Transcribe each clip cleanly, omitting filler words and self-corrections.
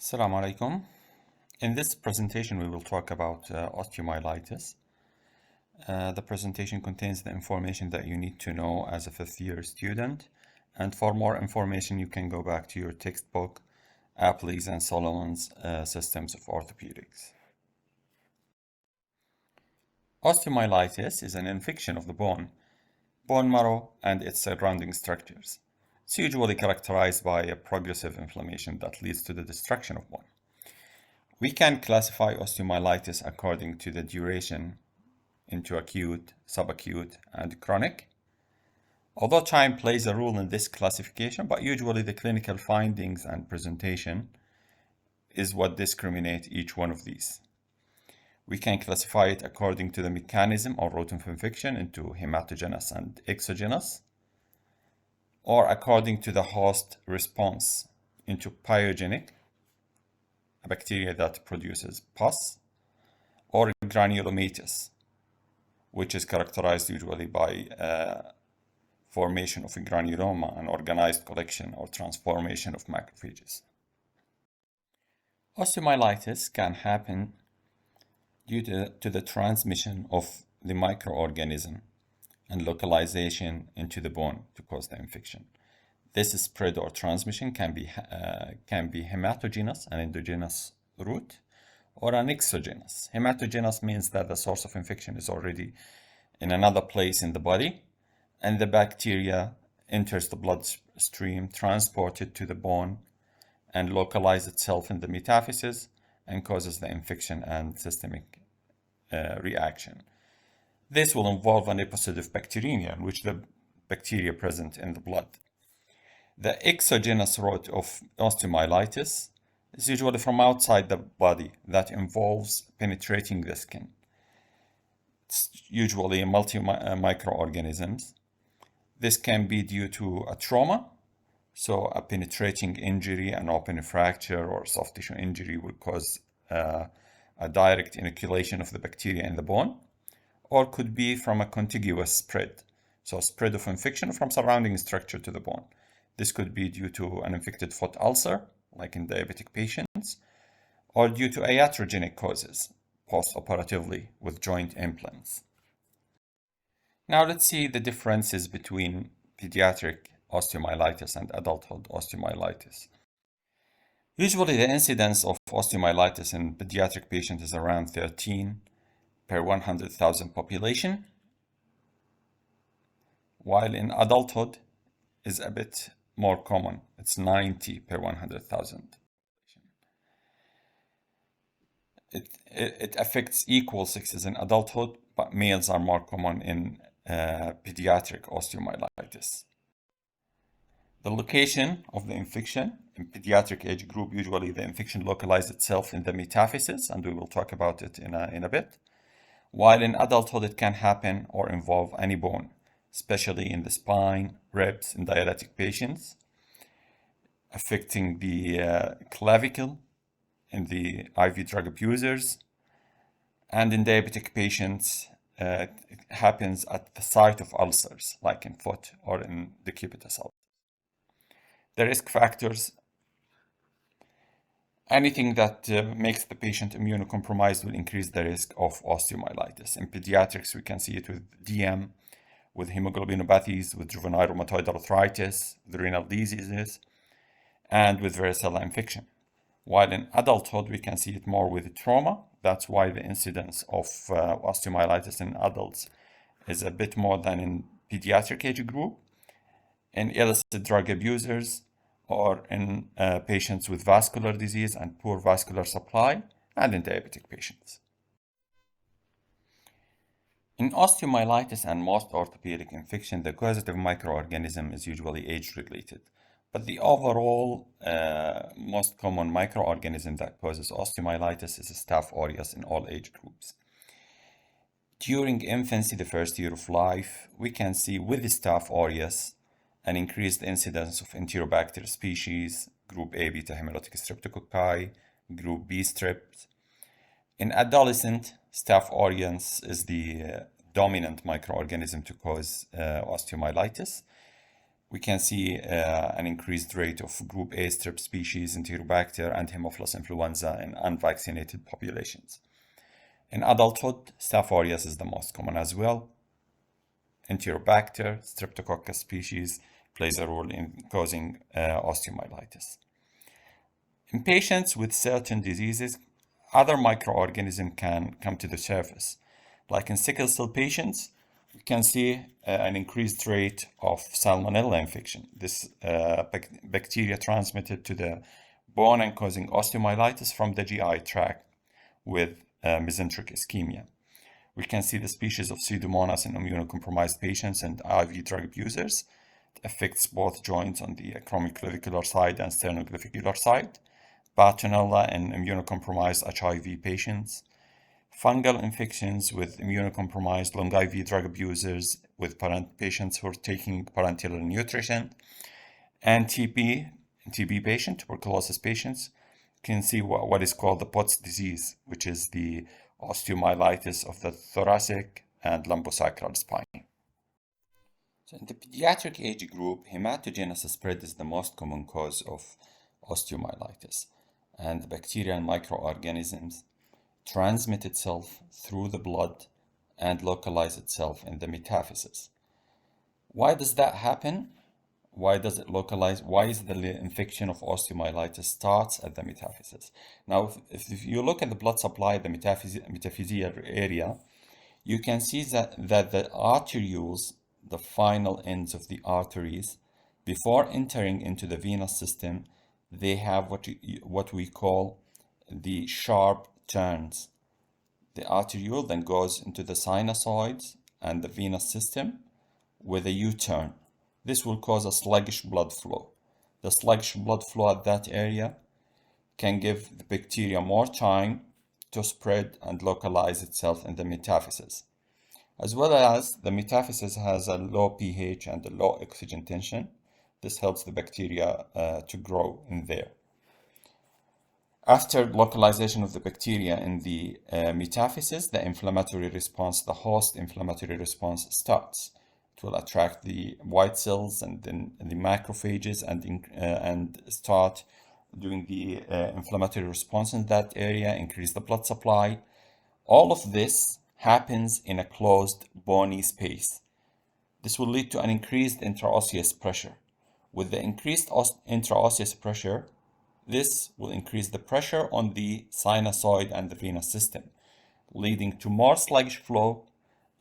Assalamu alaikum. In this presentation, we will talk about osteomyelitis. The presentation contains the information that you need to know as a fifth-year student. And for more information, you can go back to your textbook, Apley's and Solomon's Systems of Orthopedics. Osteomyelitis is an infection of the bone marrow, and its surrounding structures. It's usually characterized by a progressive inflammation that leads to the destruction of bone. We can classify osteomyelitis according to the duration into acute, subacute, and chronic. Although time plays a role in this classification, but usually the clinical findings and presentation is what discriminate each one of these. We can classify it according to the mechanism or route of infection into hematogenous and exogenous, or according to the host response into pyogenic, a bacteria that produces pus, or granulomatous, which is characterized usually by formation of a granuloma, an organized collection or transformation of macrophages. Osteomyelitis can happen due to the transmission of the microorganism and localization into the bone to cause the infection. This spread or transmission can be hematogenous, an endogenous route, or an exogenous. Hematogenous means that the source of infection is already in another place in the body, and the bacteria enters the bloodstream, transported to the bone, and localize itself in the metaphysis and causes the infection and systemic reaction. This will involve an episode of bacteremia, in which the bacteria present in the blood. The exogenous route of osteomyelitis is usually from outside the body that involves penetrating the skin. It's usually microorganisms. This can be due to a trauma, so a penetrating injury, an open fracture or soft tissue injury would cause a direct inoculation of the bacteria in the bone, or could be from a contiguous spread, so spread of infection from surrounding structure to the bone. This could be due to an infected foot ulcer, like in diabetic patients, or due to iatrogenic causes, post-operatively with joint implants. Now let's see the differences between pediatric osteomyelitis and adulthood osteomyelitis. Usually the incidence of osteomyelitis in pediatric patients is around 13 per 100,000 population, while in adulthood is a bit more common. It's 90 per 100,000. It affects equal sexes in adulthood, but males are more common in pediatric osteomyelitis. The location of the infection in pediatric age group, usually the infection localizes itself in the metaphysis, and we will talk about it in a bit. While in adulthood, it can happen or involve any bone, especially in the spine, ribs, in diabetic patients, affecting the clavicle in the IV drug abusers, and in diabetic patients, it happens at the site of ulcers, like in foot or in decubitus ulcers. The risk factors: anything that makes the patient immunocompromised will increase the risk of osteomyelitis. In pediatrics, we can see it with DM, with hemoglobinopathies, with juvenile rheumatoid arthritis, with renal diseases, and with varicella infection. While in adulthood, we can see it more with trauma. That's why the incidence of osteomyelitis in adults is a bit more than in pediatric age group, in illicit drug abusers, or in patients with vascular disease and poor vascular supply, and in diabetic patients. In osteomyelitis and most orthopedic infection, the causative microorganism is usually age-related, but the overall most common microorganism that causes osteomyelitis is Staph aureus in all age groups. During infancy, the first year of life, we can see with the Staph aureus an increased incidence of Enterobacter species, group A beta hemolytic streptococci, group B strep. In adolescent, Staph aureus is the dominant microorganism to cause osteomyelitis. we can see an increased rate of group A strep species, Enterobacter, and Haemophilus influenza in unvaccinated populations. In adulthood, Staph aureus is the most common as well. Enterobacter, Streptococcus species plays a role in causing osteomyelitis. In patients with certain diseases, other microorganisms can come to the surface. Like in sickle cell patients, we can see an increased rate of salmonella infection. This bacteria transmitted to the bone and causing osteomyelitis from the GI tract with mesenteric ischemia. We can see the species of Pseudomonas in immunocompromised patients and IV drug abusers. It affects both joints on the acromioclavicular side and sternoclavicular side. Bartonella in immunocompromised HIV patients. Fungal infections with immunocompromised long IV drug abusers with patients who are taking parenteral nutrition. And TB patient, tuberculosis patients, can see what is called the Pott's disease, which is the osteomyelitis of the thoracic and lumbosacral spine. So in the pediatric age group, hematogenous spread is the most common cause of osteomyelitis, and the bacteria and microorganisms transmit itself through the blood and localize itself in the metaphyses. Why does that happen? Why does it localize? Why is the infection of osteomyelitis starts at the metaphyses? Now, if you look at the blood supply, the metaphyseal area, you can see that the arterioles, the final ends of the arteries, before entering into the venous system, they have what we call the sharp turns. The arteriole then goes into the sinusoids and the venous system with a U-turn. This will cause a sluggish blood flow. The sluggish blood flow at that area can give the bacteria more time to spread and localize itself in the metaphyses. As well as the metaphysis has a low pH and a low oxygen tension. This helps the bacteria to grow in there. After localization of the bacteria in the metaphysis, the inflammatory response, the host inflammatory response starts. It will attract the white cells and then the macrophages and start doing the inflammatory response in that area, increase the blood supply. All of this happens in a closed bony space. This will lead to an increased intraosseous pressure. With the increased intraosseous pressure, this will increase the pressure on the sinusoid and the venous system, leading to more sluggish flow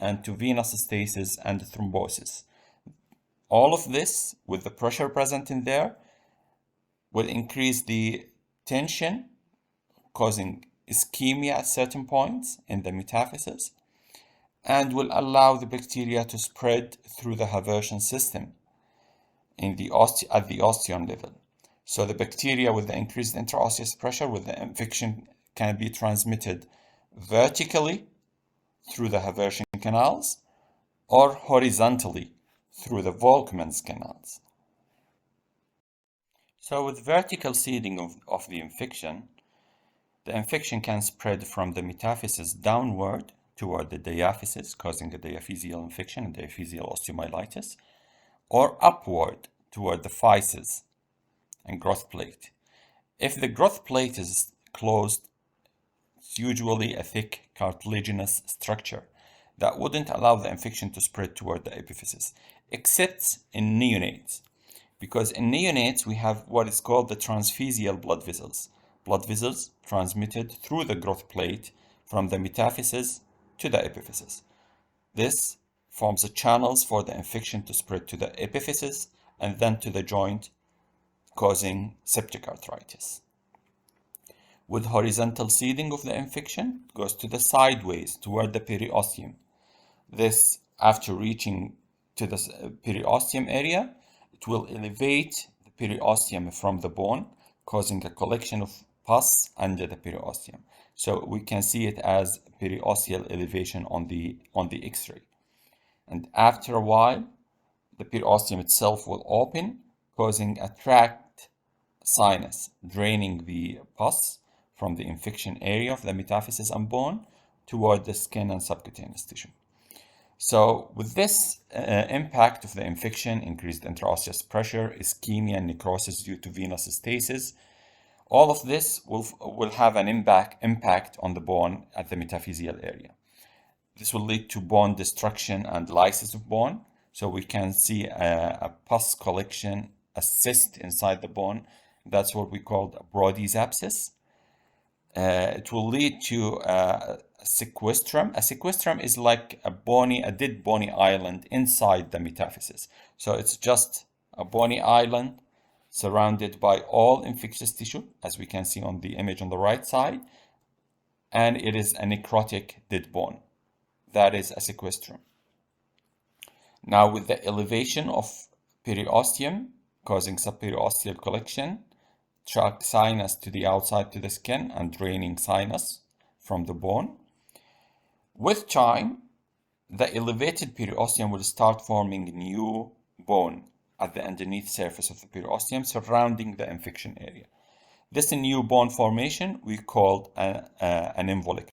and to venous stasis and thrombosis. All of this, with the pressure present in there, will increase the tension, causing ischemia at certain points in the metaphysis, and will allow the bacteria to spread through the Haversian system at the osteon level. So the bacteria with the increased intraosseous pressure with the infection can be transmitted vertically through the Haversian canals or horizontally through the Volkmann's canals. So with vertical seeding of the infection can spread from the metaphysis downward toward the diaphysis, causing a diaphyseal infection and diaphyseal osteomyelitis, or upward toward the physis and growth plate. If the growth plate is closed, it's usually a thick cartilaginous structure that wouldn't allow the infection to spread toward the epiphysis, except in neonates. Because in neonates, we have what is called the transphysial blood vessels transmitted through the growth plate from the metaphysis to the epiphysis. This forms the channels for the infection to spread to the epiphysis and then to the joint, causing septic arthritis. With horizontal seeding of the infection, it goes to the sideways toward the periosteum. This, after reaching to the periosteum area, it will elevate the periosteum from the bone, causing a collection of pus under the periosteum. So we can see it as periosteal elevation on the X-ray. And after a while, the periosteum itself will open, causing a tract sinus, draining the pus from the infection area of the metaphysis and bone toward the skin and subcutaneous tissue. So with this impact of the infection, increased intraosseous pressure, ischemia, and necrosis due to venous stasis, all of this will have an impact on the bone at the metaphyseal area. This will lead to bone destruction and lysis of bone. So we can see a pus collection, a cyst inside the bone. That's what we call a Brody's abscess. It will lead to a sequestrum. A sequestrum is like a dead bony island inside the metaphysis. So it's just a bony island surrounded by all infectious tissue, as we can see on the image on the right side, and it is a necrotic dead bone. That is a sequestrum. Now, with the elevation of periosteum causing subperiosteal collection, track sinus to the outside to the skin and draining sinus from the bone. With time, the elevated periosteum will start forming new bone at the underneath surface of the periosteum surrounding the infection area. This new bone formation we called an involucrum.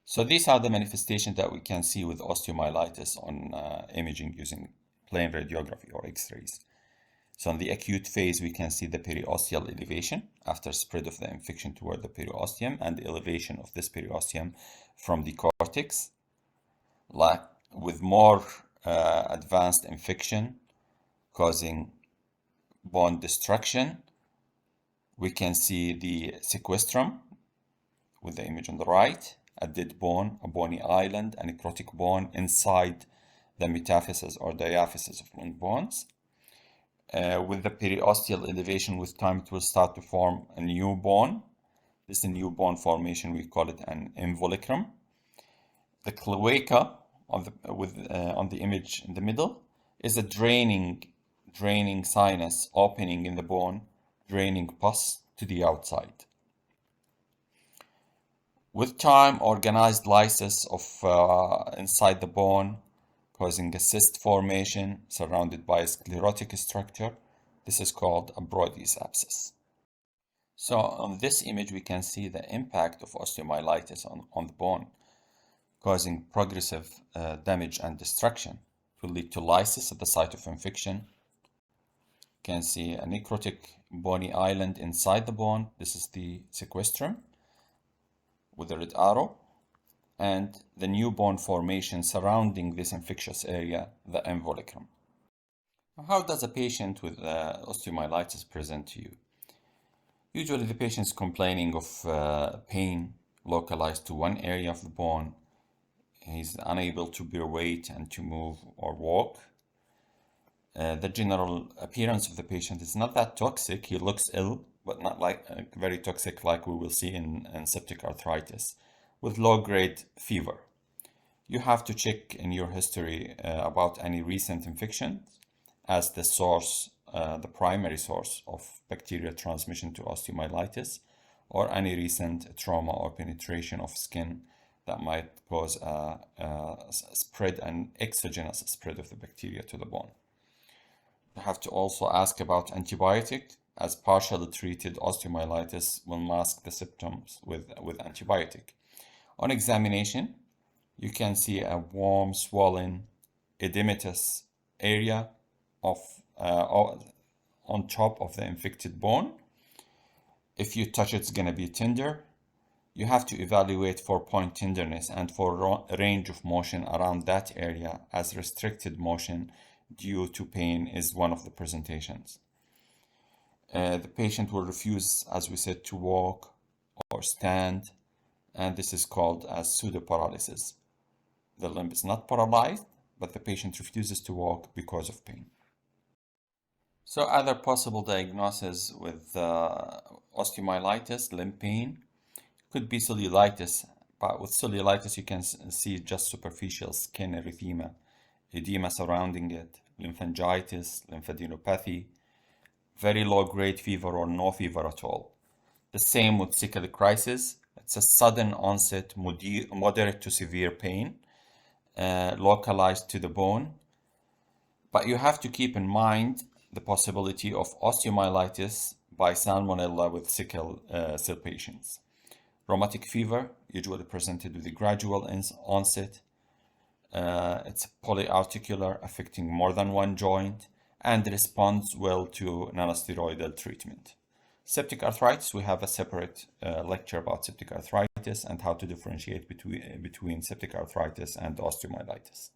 So these are the manifestations that we can see with osteomyelitis on imaging using plain radiography or X-rays. So in the acute phase, we can see the periosteal elevation after spread of the infection toward the periosteum and the elevation of this periosteum from the cortex. Like with more advanced infection causing bone destruction, we can see the sequestrum with the image on the right, a dead bone, a bony island, a necrotic bone inside the metaphysis or diaphysis of long bones. With the periosteal elevation, with time it will start to form a new bone. This is a new bone formation, we call it an involucrum. The cloaca on the image in the middle is a draining sinus opening in the bone, draining pus to the outside. With time, organized lysis of inside the bone, causing a cyst formation surrounded by a sclerotic structure. This is called a Brody's abscess. So on this image, we can see the impact of osteomyelitis on the bone, causing progressive damage and destruction. It will lead to lysis at the site of infection. You can see a necrotic bony island inside the bone. This is the sequestrum with the red arrow, and the new bone formation surrounding this infectious area, the involucrum. How does a patient with osteomyelitis present to you? Usually the patient is complaining of pain localized to one area of the bone. He's unable to bear weight and to move or walk. The general appearance of the patient is not that toxic. He looks ill, but not like very toxic like we will see in septic arthritis, with low-grade fever. You have to check in your history about any recent infections as the source, the primary source of bacterial transmission to osteomyelitis, or any recent trauma or penetration of skin that might cause a spread, an exogenous spread of the bacteria to the bone. You have to also ask about antibiotic, as partially treated osteomyelitis will mask the symptoms with antibiotic. On examination, you can see a warm, swollen, edematous area on top of the infected bone. If you touch it, it's going to be tender. You have to evaluate for point tenderness and for range of motion around that area, as restricted motion due to pain is one of the presentations. The patient will refuse, as we said, to walk or stand, and this is called as pseudoparalysis. The limb is not paralyzed, but the patient refuses to walk because of pain. So other possible diagnoses with osteomyelitis, limb pain, could be cellulitis, but with cellulitis you can see just superficial skin erythema, edema surrounding it, lymphangitis, lymphadenopathy, very low-grade fever or no fever at all. The same with sickle crisis. It's a sudden onset, moderate to severe pain, localized to the bone. But you have to keep in mind the possibility of osteomyelitis by salmonella with sickle cell patients. Rheumatic fever, usually presented with a gradual onset. It's polyarticular, affecting more than one joint, and responds well to non-steroidal treatment. Septic arthritis, we have a separate lecture about septic arthritis and how to differentiate between septic arthritis and osteomyelitis.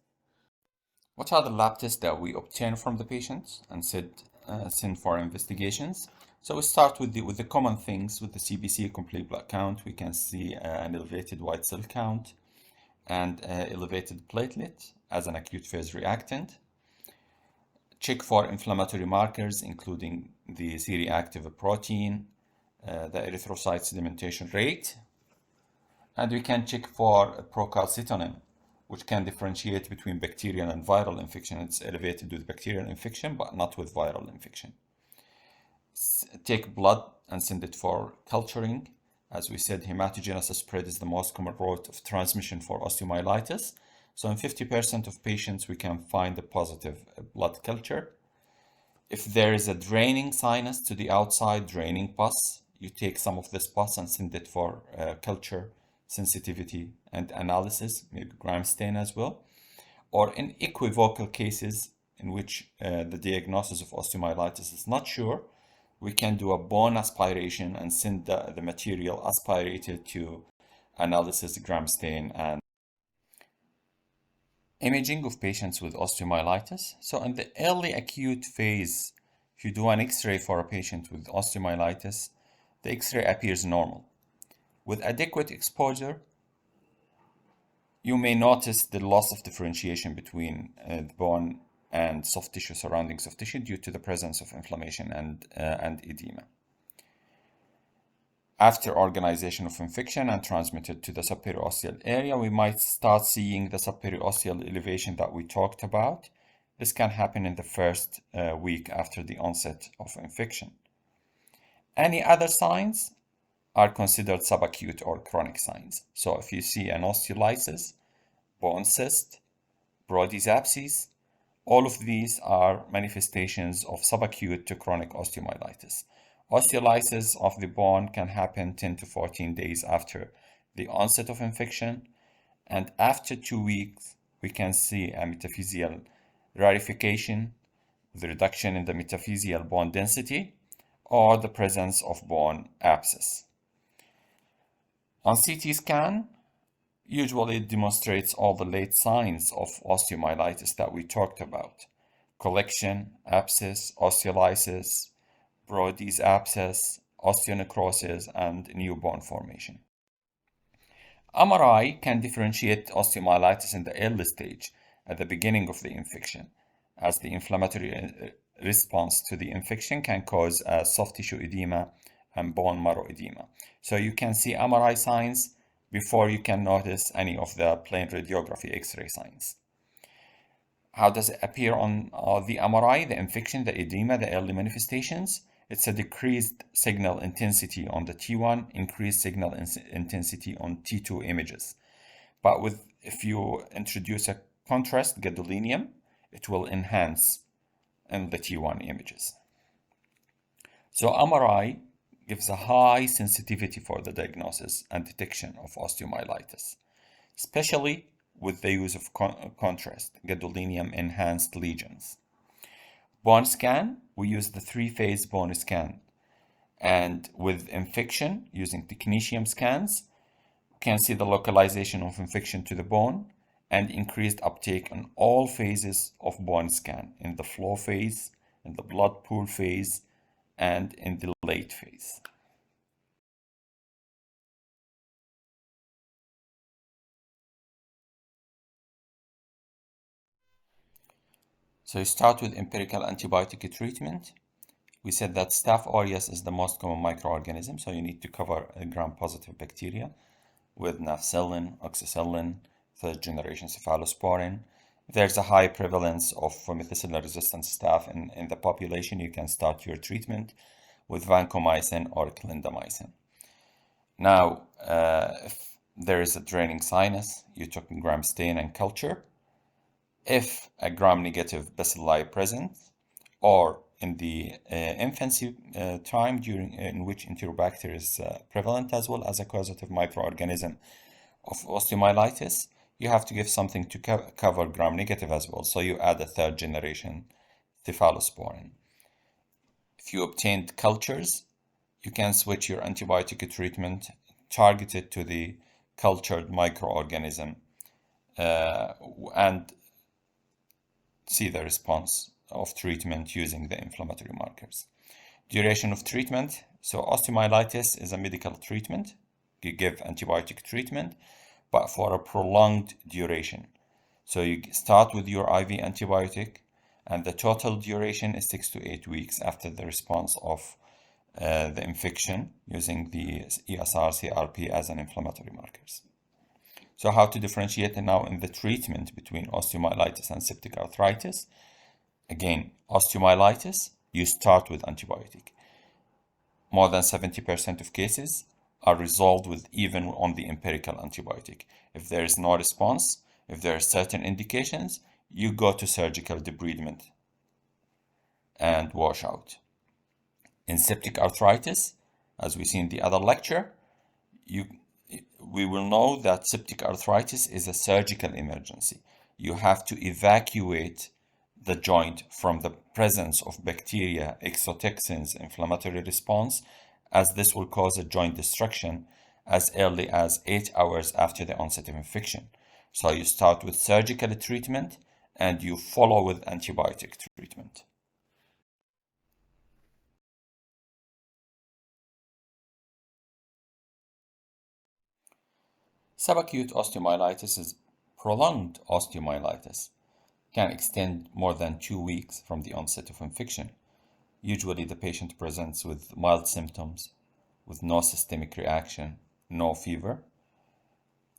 What are the lab tests that we obtain from the patients and send for investigations? So we start with the common things. With the CBC, complete blood count, we can see an elevated white cell count and elevated platelet as an acute phase reactant. Check for inflammatory markers, including the C-reactive protein, the erythrocyte sedimentation rate, and we can check for procalcitonin, which can differentiate between bacterial and viral infection. It's elevated with bacterial infection, but not with viral infection. Take blood and send it for culturing. As we said, hematogenous spread is the most common route of transmission for osteomyelitis. So in 50% of patients, we can find a positive blood culture. If there is a draining sinus to the outside, draining pus, you take some of this pus and send it for culture, sensitivity, and analysis, maybe gram stain as well. Or in equivocal cases in which the diagnosis of osteomyelitis is not sure, we can do a bone aspiration and send the material aspirated to analysis, gram stain, and imaging of patients with osteomyelitis. So in the early acute phase, if you do an X-ray for a patient with osteomyelitis, the X-ray appears normal. With adequate exposure, you may notice the loss of differentiation between the bone and soft tissue, surrounding soft tissue, due to the presence of inflammation and edema. After organization of infection and transmitted to the subperiosteal area, we might start seeing the subperiosteal elevation that we talked about. This can happen in the first week after the onset of infection. Any other signs are considered subacute or chronic signs. So if you see an osteolysis, bone cyst, Brody's abscess, all of these are manifestations of subacute to chronic osteomyelitis. Osteolysis of the bone can happen 10 to 14 days after the onset of infection, and after 2 weeks, we can see a metaphyseal rarefication, the reduction in the metaphyseal bone density, or the presence of bone abscess. On CT scan, usually it demonstrates all the late signs of osteomyelitis that we talked about: collection, abscess, osteolysis, Brody's abscess, osteonecrosis, and new bone formation. MRI can differentiate osteomyelitis in the early stage at the beginning of the infection, as the inflammatory response to the infection can cause soft tissue edema and bone marrow edema. So you can see MRI signs before you can notice any of the plain radiography X-ray signs. How does it appear on the MRI? The infection, the edema, the early manifestations. It's a decreased signal intensity on the T1, increased signal intensity on T2 images. But if you introduce a contrast, gadolinium, it will enhance in the T1 images. So MRI gives a high sensitivity for the diagnosis and detection of osteomyelitis, especially with the use of contrast, gadolinium enhanced lesions. Bone scan, we use the 3-phase bone scan. And with infection, using technetium scans, we can see the localization of infection to the bone and increased uptake on all phases of bone scan, in the flow phase, in the blood pool phase, and in the late phase. So you start with empirical antibiotic treatment. We said that Staph aureus is the most common microorganism, so you need to cover gram-positive bacteria with nafcillin, oxacillin, third-generation cephalosporin. If there's a high prevalence of methicillin-resistant staph in the population, you can start your treatment with vancomycin or clindamycin. Now, if there is a draining sinus, you took gram stain and culture. If a gram-negative bacilli present, or in the infancy time in which Enterobacter is prevalent as well as a causative microorganism of osteomyelitis, you have to give something to cover gram-negative as well. So you add a third generation cephalosporin. If you obtained cultures, you can switch your antibiotic treatment targeted to the cultured microorganism and see the response of treatment using the inflammatory markers. Duration of treatment. So osteomyelitis is a medical treatment. You give antibiotic treatment, but for a prolonged duration. So you start with your IV antibiotic, and the total duration is 6 to 8 weeks after the response of the infection using the ESR, CRP as an inflammatory markers. So how to differentiate now in the treatment between osteomyelitis and septic arthritis? Again, osteomyelitis, you start with antibiotic. More than 70% of cases are resolved with even on the empirical antibiotic. If there is no response, if there are certain indications, you go to surgical debridement and washout. In septic arthritis, as we see in the other lecture, we will know that septic arthritis is a surgical emergency. You have to evacuate the joint from the presence of bacteria, exotoxins, inflammatory response, as this will cause a joint destruction as early as 8 hours after the onset of infection. So you start with surgical treatment and you follow with antibiotic treatment. Subacute osteomyelitis is prolonged osteomyelitis. Can extend more than 2 weeks from the onset of infection. Usually the patient presents with mild symptoms, with no systemic reaction, no fever.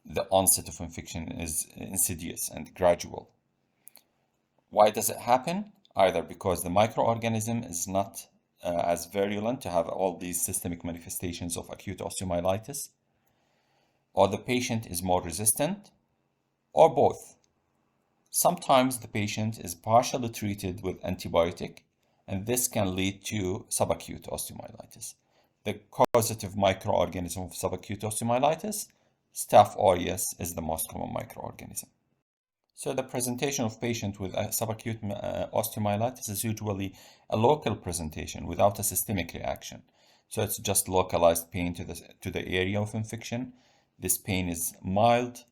The onset of infection is insidious and gradual. Why does it happen? Either because the microorganism is not as virulent to have all these systemic manifestations of acute osteomyelitis, or the patient is more resistant, or both. Sometimes the patient is partially treated with antibiotic, and this can lead to subacute osteomyelitis. The causative microorganism of subacute osteomyelitis, Staph aureus, is the most common microorganism. So the presentation of patient with subacute osteomyelitis is usually a local presentation without a systemic reaction. So it's just localized pain to the area of infection. This pain is mild,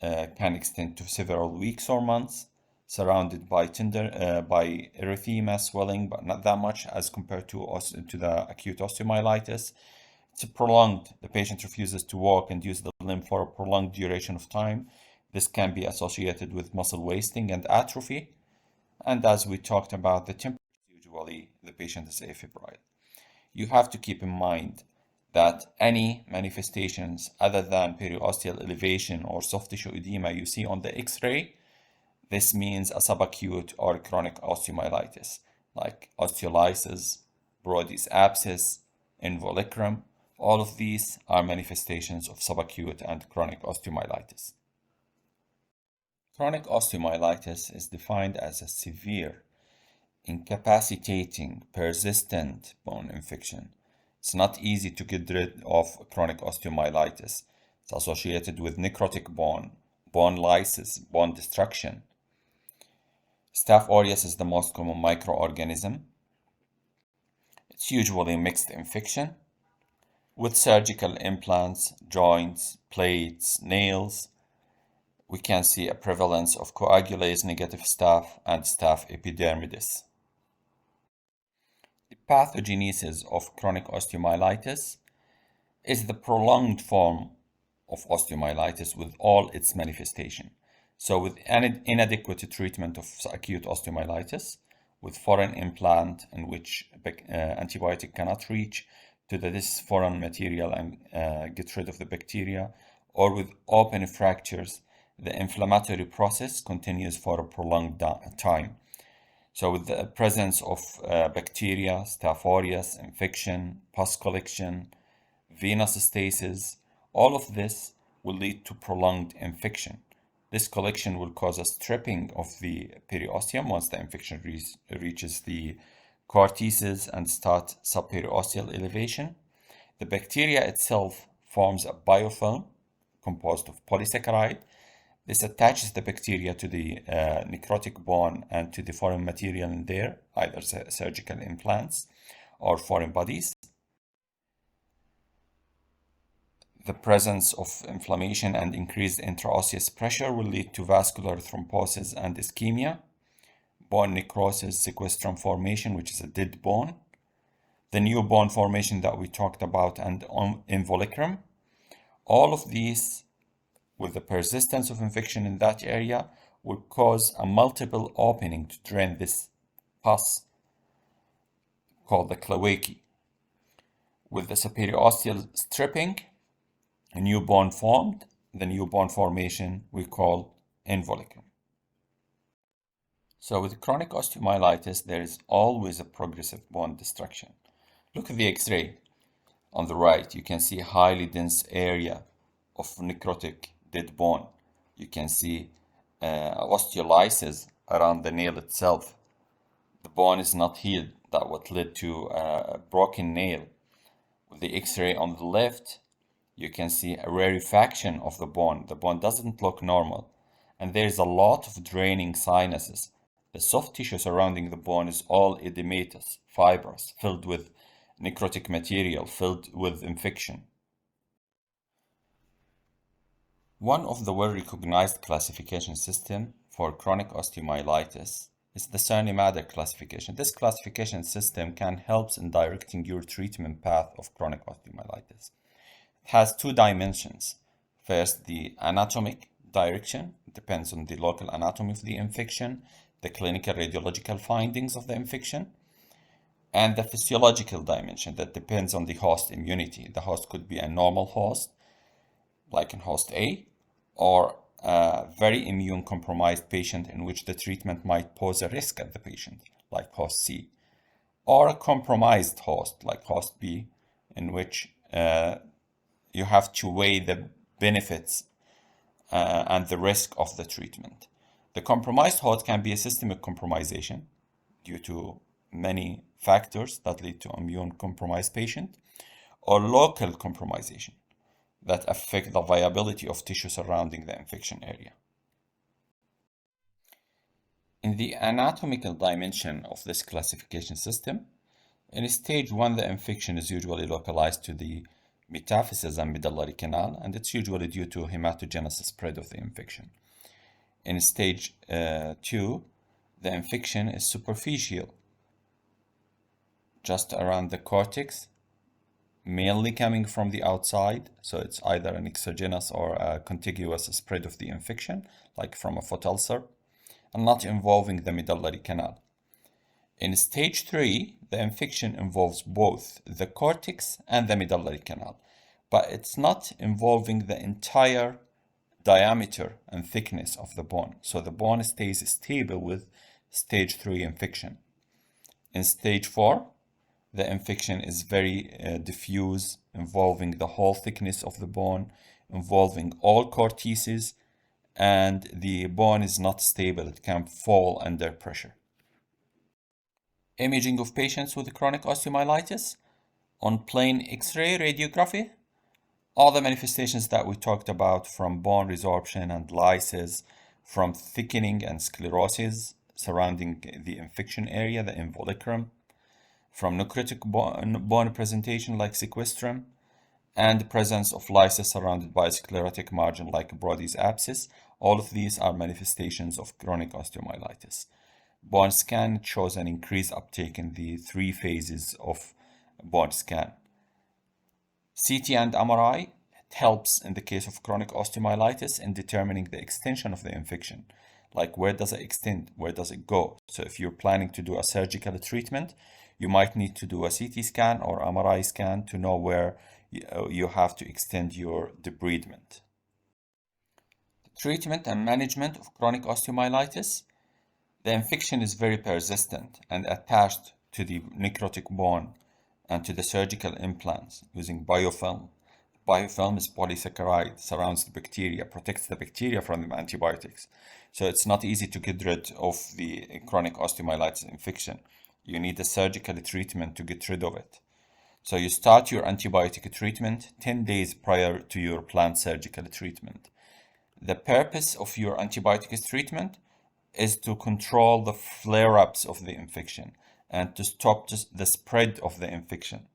can extend to several weeks or months, surrounded by erythema, swelling, but not that much as compared to the acute osteomyelitis. It's prolonged. The patient refuses to walk and use the limb for a prolonged duration of time. This can be associated with muscle wasting and atrophy. And as we talked about, the temperature, usually the patient is afebrile. You have to keep in mind that any manifestations other than periosteal elevation or soft tissue edema you see on the X-ray, this means a subacute or chronic osteomyelitis, like osteolysis, Brodie's abscess, involucrum. All of these are manifestations of subacute and chronic osteomyelitis. Chronic osteomyelitis is defined as a severe, incapacitating, persistent bone infection. It's not easy to get rid of chronic osteomyelitis. It's associated with necrotic bone lysis, bone destruction. Staph aureus is the most common microorganism. It's usually mixed infection with surgical implants, joints, plates, nails. We can see a prevalence of coagulase negative staph and staph epidermidis. The pathogenesis of chronic osteomyelitis is the prolonged form of osteomyelitis with all its manifestation. So with inadequate treatment of acute osteomyelitis, with foreign implant in which antibiotic cannot reach to this foreign material and get rid of the bacteria, or with open fractures, the inflammatory process continues for a prolonged time. So with the presence of bacteria, Staph aureus, infection, pus collection, venous stasis, all of this will lead to prolonged infection. This collection will cause a stripping of the periosteum once the infection reaches the cortices and start subperiosteal elevation. The bacteria itself forms a biofilm composed of polysaccharide, This attaches the bacteria to the necrotic bone and to the foreign material in there, either surgical implants or foreign bodies. The presence of inflammation and increased intraosseous pressure will lead to vascular thrombosis and ischemia, bone necrosis, sequestrum formation, which is a dead bone, the new bone formation that we talked about, and involucrum. All of these, with the persistence of infection in that area, will cause a multiple opening to drain this pus called the cloacae. With the superosteal stripping, a new bone formed. The new bone formation we call involucrum. So with chronic osteomyelitis, there is always a progressive bone destruction. Look at the X-ray. On the right, you can see a highly dense area of necrotic dead bone. You can see osteolysis around the nail itself. The bone is not healed. That what led to a broken nail. With the X-ray on the left, you can see a rarefaction of the bone. The bone doesn't look normal, and there is a lot of draining sinuses. The soft tissue surrounding the bone is all edematous, fibrous, filled with necrotic material, filled with infection. One of the well-recognized classification system for chronic osteomyelitis is the Cerny-Madder classification. This classification system can help in directing your treatment path of chronic osteomyelitis. It has two dimensions. First, the anatomic direction. It depends on the local anatomy of the infection, the clinical radiological findings of the infection, and the physiological dimension that depends on the host immunity. The host could be a normal host, like in host A, or a very immune compromised patient in which the treatment might pose a risk at the patient, like host C, or a compromised host, like host B, in which you have to weigh the benefits and the risk of the treatment. The compromised host can be a systemic compromisation due to many factors that lead to immune compromised patient, or local compromisation that affect the viability of tissue surrounding the infection area. In the anatomical dimension of this classification system, in stage 1, the infection is usually localized to the metaphysis and medullary canal, and it's usually due to hematogenesis spread of the infection. In stage 2, the infection is superficial, just around the cortex, mainly coming from the outside, so it's either an exogenous or a contiguous spread of the infection, like from a foot ulcer, and not involving the medullary canal. In stage 3, the infection involves both the cortex and the medullary canal, but it's not involving the entire diameter and thickness of the bone, so the bone stays stable with stage 3 infection. In stage 4, the infection is very diffuse, involving the whole thickness of the bone, involving all cortices, and the bone is not stable. It can fall under pressure. Imaging of patients with chronic osteomyelitis. On plain X-ray radiography, all the manifestations that we talked about, from bone resorption and lysis, from thickening and sclerosis surrounding the infection area, the involucrum, from necrotic bone presentation like sequestrum, and the presence of lysis surrounded by a sclerotic margin like Brody's abscess. All of these are manifestations of chronic osteomyelitis. Bone scan shows an increased uptake in the 3 phases of bone scan. CT and MRI helps in the case of chronic osteomyelitis in determining the extension of the infection, like where does it extend, where does it go. So if you're planning to do a surgical treatment, you might need to do a CT scan or MRI scan to know where you have to extend your debridement. Treatment and management of chronic osteomyelitis. The infection is very persistent and attached to the necrotic bone and to the surgical implants using biofilm. Biofilm is polysaccharide, surrounds the bacteria, protects the bacteria from the antibiotics. So it's not easy to get rid of the chronic osteomyelitis infection. You need a surgical treatment to get rid of it. So you start your antibiotic treatment 10 days prior to your planned surgical treatment. The purpose of your antibiotics treatment is to control the flare-ups of the infection and to stop the spread of the infection.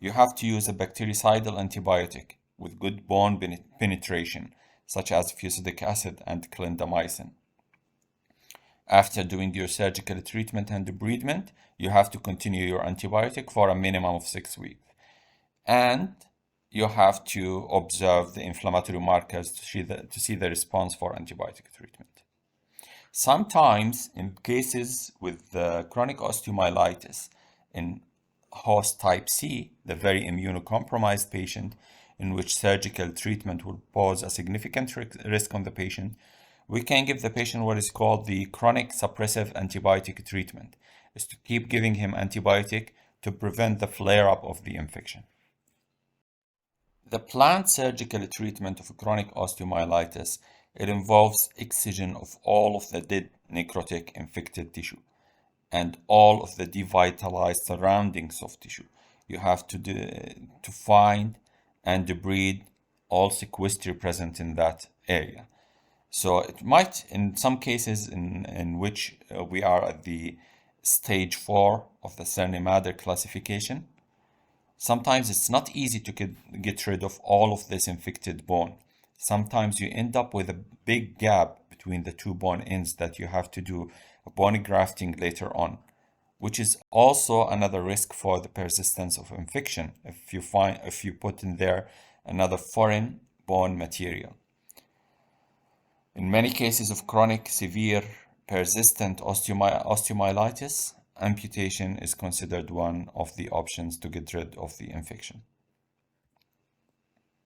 You have to use a bactericidal antibiotic with good bone penetration, such as fusidic acid and clindamycin. After doing your surgical treatment and debridement, you have to continue your antibiotic for a minimum of 6 weeks. And you have to observe the inflammatory markers to see the response for antibiotic treatment. Sometimes, in cases with chronic osteomyelitis in host type C, the very immunocompromised patient, in which surgical treatment would pose a significant risk on the patient, we can give the patient what is called the chronic suppressive antibiotic treatment, is to keep giving him antibiotic to prevent the flare-up of the infection. The planned surgical treatment of chronic osteomyelitis, it involves excision of all of the dead necrotic infected tissue and all of the devitalized surrounding soft tissue. You have to find and debride all sequestri present in that area. So it might, in some cases in which we are at the stage 4 of the Cerny-Mader classification, sometimes it's not easy to get rid of all of this infected bone. Sometimes you end up with a big gap between the two bone ends that you have to do a bone grafting later on, which is also another risk for the persistence of infection if you put in there another foreign bone material. In many cases of chronic, severe, persistent osteomyelitis, amputation is considered one of the options to get rid of the infection.